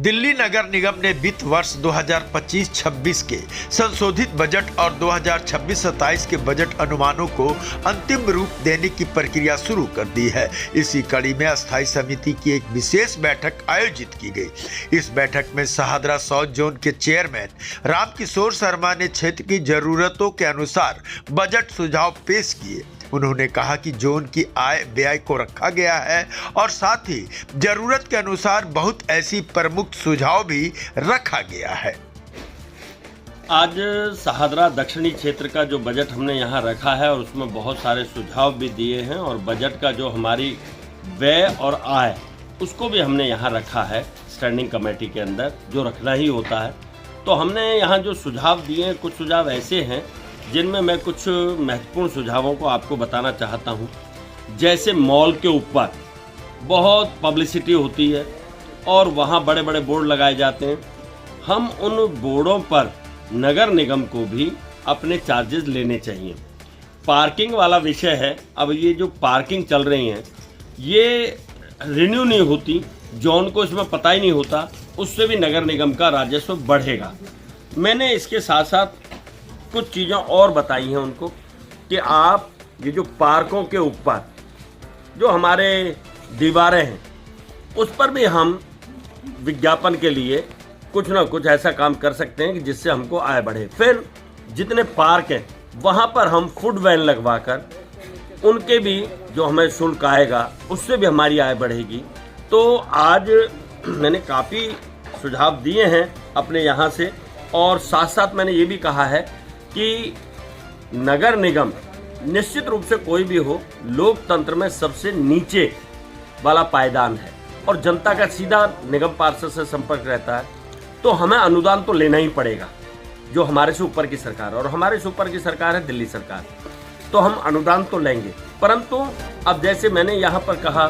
दिल्ली नगर निगम ने वित्त वर्ष 2025-26 के संशोधित बजट और 2026-27 के बजट अनुमानों को अंतिम रूप देने की प्रक्रिया शुरू कर दी है। इसी कड़ी में अस्थायी समिति की एक विशेष बैठक आयोजित की गई। इस बैठक में शाहदरा साउथ जोन के चेयरमैन रामकिशोर शर्मा ने क्षेत्र की जरूरतों के अनुसार बजट सुझाव पेश किए। उन्होंने कहा कि जोन की आय व्यय को रखा गया है और साथ ही जरूरत के अनुसार बहुत ऐसी प्रमुख सुझाव भी रखा गया है। आज शाहदरा दक्षिणी क्षेत्र का जो बजट हमने यहाँ रखा है और उसमें बहुत सारे सुझाव भी दिए हैं और बजट का जो हमारी व्यय और आय उसको भी हमने यहाँ रखा है स्टैंडिंग कमेटी के अंदर, जो रखना ही होता है। तो हमने यहाँ जो सुझाव दिए हैं, कुछ सुझाव ऐसे हैं जिनमें मैं कुछ महत्वपूर्ण सुझावों को आपको बताना चाहता हूँ। जैसे मॉल के ऊपर बहुत पब्लिसिटी होती है और वहाँ बड़े बड़े बोर्ड लगाए जाते हैं। हम उन बोर्डों पर नगर निगम को भी अपने चार्जेस लेने चाहिए। पार्किंग वाला विषय है, अब ये जो पार्किंग चल रही हैं ये रिन्यू नहीं होती, जोन को इसमें पता ही नहीं होता, उससे भी नगर निगम का राजस्व बढ़ेगा। मैंने इसके साथ साथ कुछ चीज़ें और बताई हैं उनको कि आप ये जो पार्कों के ऊपर जो हमारे दीवारें हैं उस पर भी हम विज्ञापन के लिए कुछ ना कुछ ऐसा काम कर सकते हैं कि जिससे हमको आय बढ़े। फिर जितने पार्क हैं वहाँ पर हम फूड वैन लगवाकर उनके भी जो हमें शुल्क आएगा उससे भी हमारी आय बढ़ेगी। तो आज मैंने काफ़ी सुझाव दिए हैं अपने यहाँ से और साथ साथ मैंने ये भी कहा है कि नगर निगम निश्चित रूप से कोई भी हो, लोकतंत्र में सबसे नीचे वाला पायदान है और जनता का सीधा निगम पार्षद से संपर्क रहता है। तो हमें अनुदान तो लेना ही पड़ेगा, जो हमारे से ऊपर की सरकार है और हमारे से ऊपर की सरकार है दिल्ली सरकार, तो हम अनुदान तो लेंगे। परंतु अब जैसे मैंने यहाँ पर कहा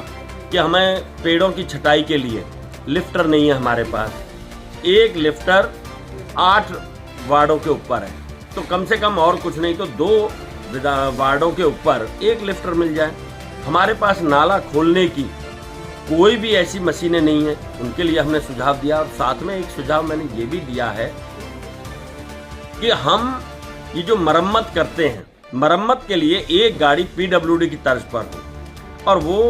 कि हमें पेड़ों की छटाई के लिए लिफ्टर नहीं है हमारे पास, एक लिफ्टर 8 वार्डों के ऊपर है, तो कम से कम और कुछ नहीं तो 2 वार्डों के ऊपर एक लिफ्टर मिल जाए। हमारे पास नाला खोलने की कोई भी ऐसी मशीनें नहीं है, उनके लिए हमने सुझाव दिया। और साथ में एक सुझाव मैंने ये भी दिया है कि हम ये जो मरम्मत करते हैं, मरम्मत के लिए एक गाड़ी PWD की तर्ज पर हो और वो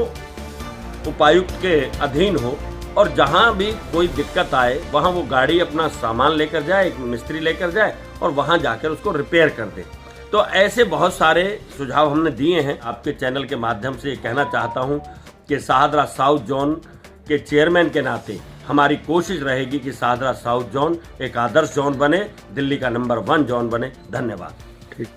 उपायुक्त के अधीन हो और जहाँ भी कोई दिक्कत आए वहाँ वो गाड़ी अपना सामान लेकर जाए, एक मिस्त्री लेकर जाए और वहाँ जाकर उसको रिपेयर कर दे। तो ऐसे बहुत सारे सुझाव हमने दिए हैं। आपके चैनल के माध्यम से कहना चाहता हूँ कि शाहदरा साउथ जोन के चेयरमैन के नाते हमारी कोशिश रहेगी कि शाहदरा साउथ जोन एक आदर्श जोन बने, दिल्ली का नंबर 1 जोन बने। धन्यवाद। ठीक।